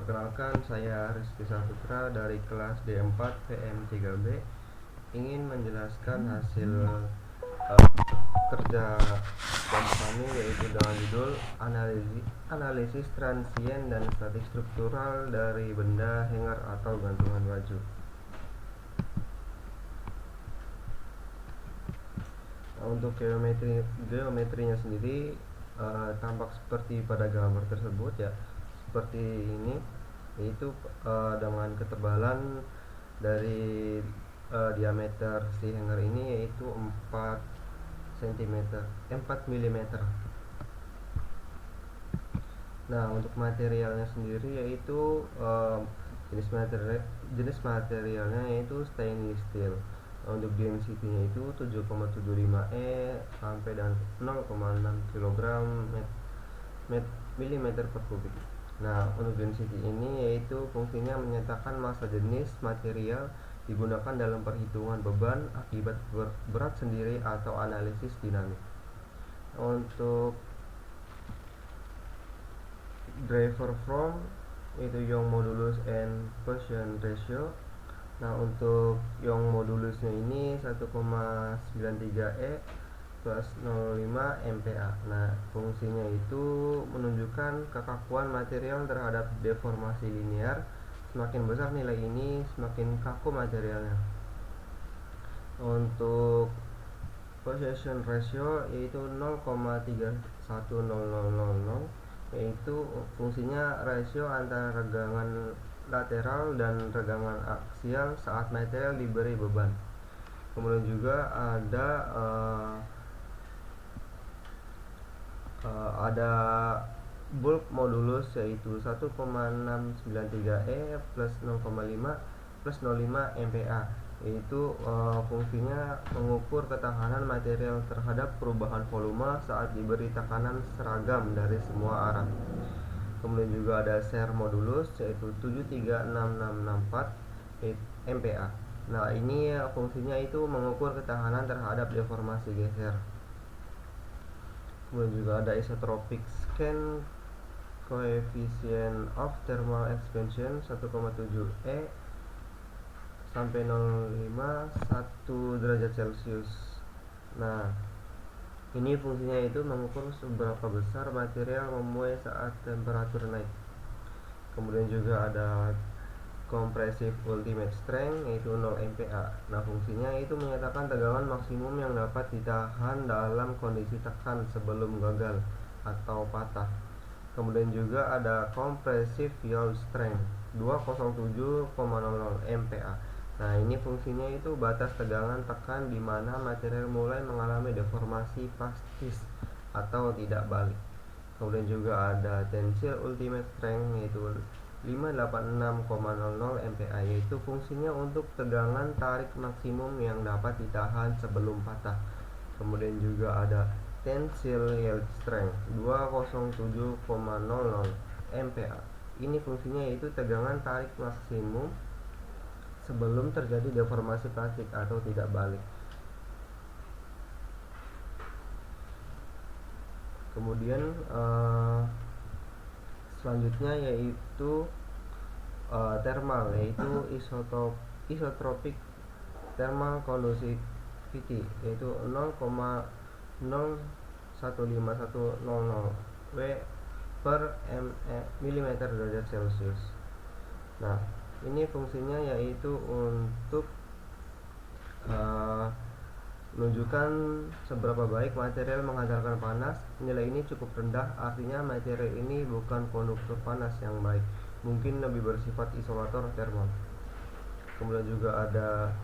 Perkenalkan, saya Rizky Saputra dari kelas D4 PM3B ingin menjelaskan hasil kerja kelompok kami, yaitu dengan judul analisis transien dan statik struktural dari benda hanger atau gantungan baju. Untuk geometrinya sendiri tampak seperti pada gambar tersebut ya, seperti ini, yaitu dengan ketebalan dari diameter si hanger ini yaitu 4 mm. Nah, untuk materialnya sendiri yaitu jenis materialnya yaitu stainless steel. Untuk density-nya itu 7,75 sampai dan 0,6 kg mm per kubik. Nah, untuk density ini yaitu fungsinya menyatakan massa jenis material digunakan dalam perhitungan beban akibat berat sendiri atau analisis dinamik. Untuk driver form itu Young modulus and Poisson ratio. Nah, untuk Young modulusnya ini 1,93 plus 0,5 MPa. Nah, fungsinya itu menunjukkan kekakuan material terhadap deformasi linear. Semakin besar nilai ini, semakin kaku materialnya. Untuk Poisson ratio yaitu 0,31000, yaitu fungsinya rasio antara regangan lateral dan regangan aksial saat material diberi beban. Kemudian juga ada bulk modulus yaitu 1,693 plus 0,5 plus 0,5 MPa, yaitu fungsinya mengukur ketahanan material terhadap perubahan volume saat diberi tekanan seragam dari semua arah. Kemudian juga ada shear modulus yaitu 73664 MPa. Nah, ini fungsinya itu mengukur ketahanan terhadap deformasi geser. Kemudian juga ada isotropic scan coefficient of thermal expansion 1,7 sampai 0,5 1 derajat Celcius. Nah, ini fungsinya itu mengukur seberapa besar material memuai saat temperatur naik. Kemudian juga ada compressive ultimate strength yaitu 0 MPa. Nah, fungsinya itu menyatakan tegangan maksimum yang dapat ditahan dalam kondisi tekan sebelum gagal atau patah. Kemudian juga ada compressive yield strength 207,00 MPa. Nah, ini fungsinya itu batas tegangan tekan di mana material mulai mengalami deformasi plastis atau tidak balik. Kemudian juga ada tensile ultimate strength yaitu 586,00 MPa, yaitu fungsinya untuk tegangan tarik maksimum yang dapat ditahan sebelum patah. Kemudian juga ada tensile yield strength 207,00 MPa. Ini fungsinya yaitu tegangan tarik maksimum sebelum terjadi deformasi plastik atau tidak balik. Kemudian selanjutnya yaitu thermal, yaitu isotropic thermal conductivity yaitu 0,01510 W per mm derajat Celcius. Nah, ini fungsinya yaitu untuk menunjukkan seberapa baik material menghantarkan panas. Nilai ini cukup rendah, artinya material ini bukan konduktor panas yang baik, mungkin lebih bersifat isolator thermal. Kemudian juga ada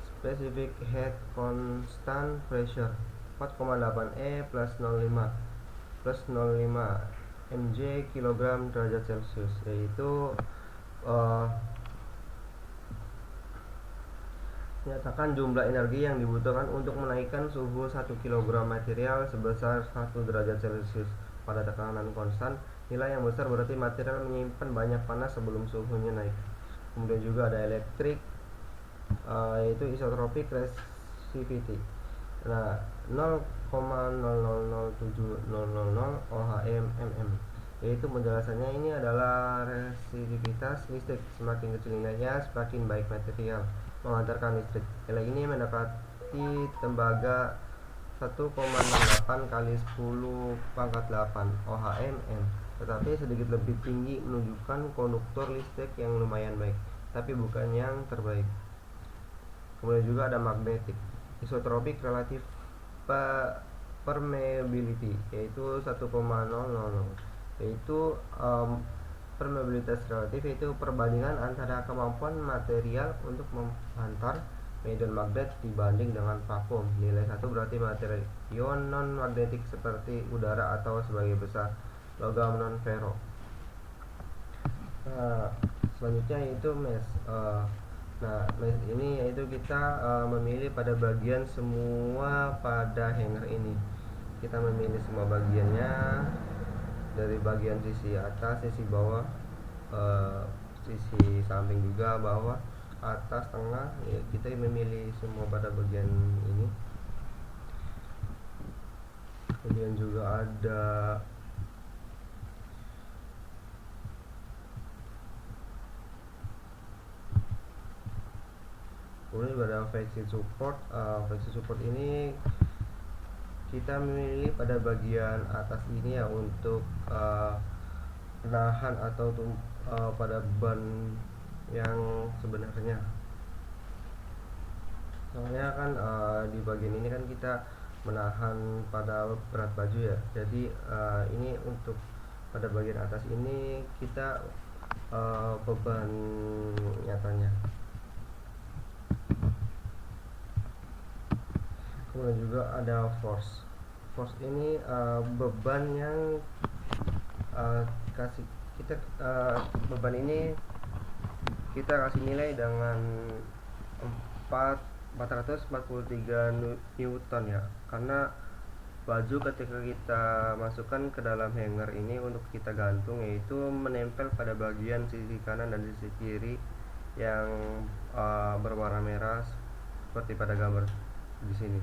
specific head constant pressure 4,8 plus 0,5 mj kilogram derajat Celcius, yaitu nyatakan jumlah energi yang dibutuhkan untuk menaikkan suhu 1 kg material sebesar 1 derajat Celcius pada tekanan konstan. Nilai yang besar berarti material menyimpan banyak panas sebelum suhunya naik. Kemudian juga ada elektrik yaitu isotropic resistivity. Nah, 0,000700 ohm mm. yaitu penjelasannya ini adalah resistivitas listrik. Semakin kecil nilainya, semakin baik material mengantarkan listrik. Nilai ini mendekati tembaga 1,68 kali 10 pangkat 8 ohm, tetapi sedikit lebih tinggi, menunjukkan konduktor listrik yang lumayan baik, tapi bukan yang terbaik. Kemudian juga ada magnetic, isotropic relative permeability, yaitu 1,000, yaitu permeabilitas relatif, yaitu perbandingan antara kemampuan material untuk menghantar medan magnet dibanding dengan vakum. Nilai 1 berarti material ion non magnetik seperti udara atau sebagai besar logam non ferro. Selanjutnya yaitu mesh. Mesh ini yaitu kita memilih pada bagian semua pada hanger ini. Kita memilih semua bagiannya, dari bagian sisi atas, sisi bawah, sisi samping juga, bawah, atas, tengah, ya, kita memilih semua pada bagian ini. Kemudian juga ada flexing support. Flexing support ini kita memilih pada bagian atas ini ya, untuk menahan atau pada ban yang sebenarnya. Soalnya kan di bagian ini kan kita menahan pada berat baju ya, jadi ini untuk pada bagian atas ini kita beban nyatanya. Kemudian juga ada force. Force ini beban yang kasih kita beban ini kita kasih nilai dengan 443 Newton ya, karena baju ketika kita masukkan ke dalam hanger ini untuk kita gantung, yaitu menempel pada bagian sisi kanan dan sisi kiri yang berwarna merah seperti pada gambar di sini.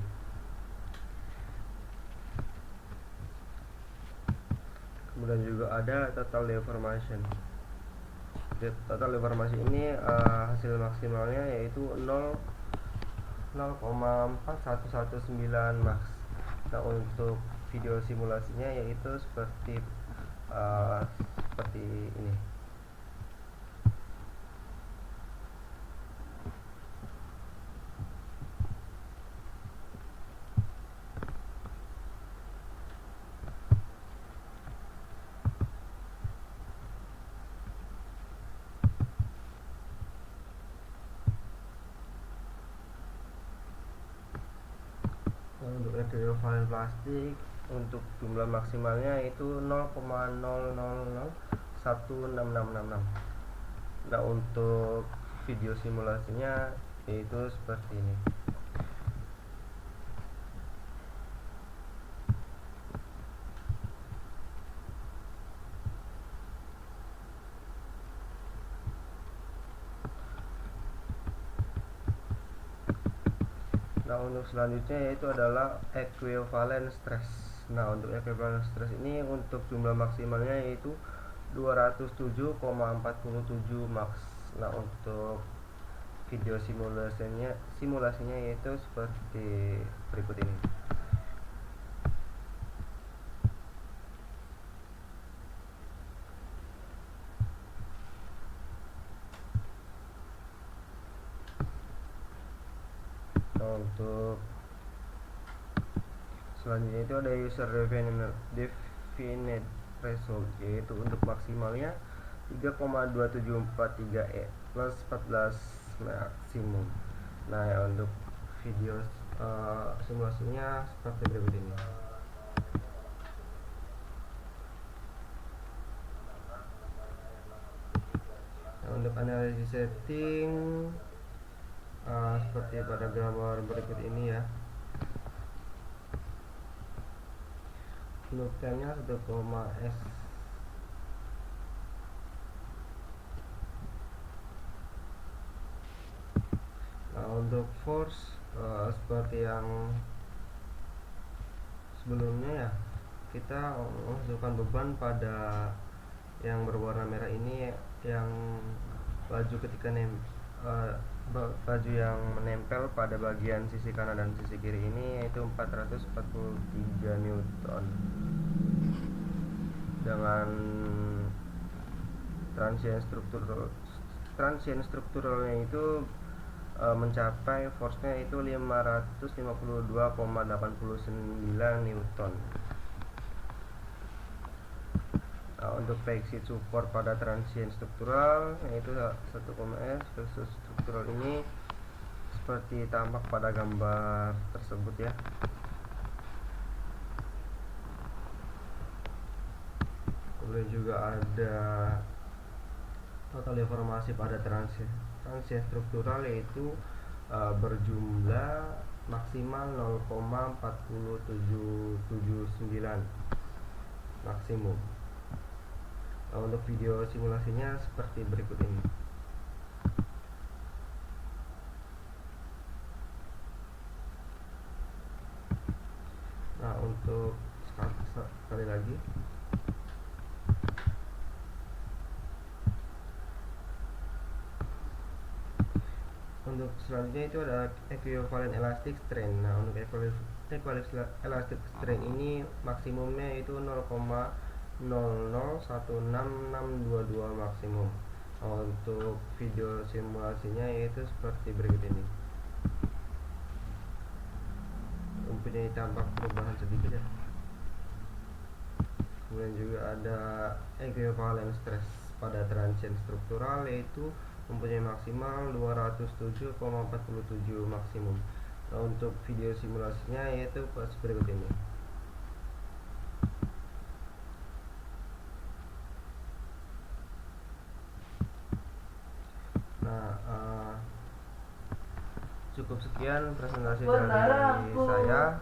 Kemudian juga ada total deformation. Total deformation ini hasil maksimalnya yaitu 0,4119 max. Nah, untuk video simulasinya yaitu seperti ini. Untuk equivalen plastik, untuk jumlah maksimalnya itu 0,001666. Nah, untuk video simulasinya yaitu seperti ini. Nah, untuk selanjutnya yaitu adalah equivalent stress. Nah, untuk equivalent stress ini untuk jumlah maksimalnya yaitu 207,47 max. Nah, untuk video simulasinya yaitu seperti berikut ini. Untuk selanjutnya itu ada user defined threshold, yaitu untuk maksimalnya 3,2743 E plus 14 maksimum. Nah, ya, untuk video simulasinya seperti berikut ini. Nah, untuk analisis setting seperti pada gambar berikut ini ya. Untuk nya 1,S. Nah, untuk force seperti yang sebelumnya ya, kita memasukkan beban pada Yang berwarna merah ini yang laju ketika laju yang menempel pada bagian sisi kanan dan sisi kiri ini yaitu 443 Newton dengan transient strukturalnya itu mencapai force-nya itu 552,89 Newton. Untuk basic support pada transient struktural yaitu 1,S versus struktural ini seperti tampak pada gambar tersebut ya. Kemudian juga ada total deformasi pada transient struktural yaitu berjumlah maksimal 0,4779 maksimum. Untuk video simulasinya seperti berikut ini. Nah, untuk sekali lagi untuk selanjutnya itu ada equivalent elastic strain. Nah, untuk equivalent elastic strain ini maksimumnya itu 0,00166622 maksimum. Untuk video simulasinya yaitu seperti berikut ini. Mempunyai tampak perubahan sedikit ya. Kemudian juga ada equivalent stress pada transient struktural yaitu mempunyai maksimal 207,47 maksimum. Nah, untuk video simulasinya yaitu berikut ini. Nah, cukup sekian presentasi dari saya.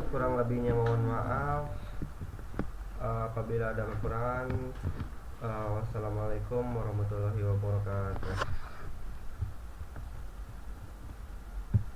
Kurang lebihnya mohon maaf. Apabila ada kekurangan, wassalamualaikum warahmatullahi wabarakatuh.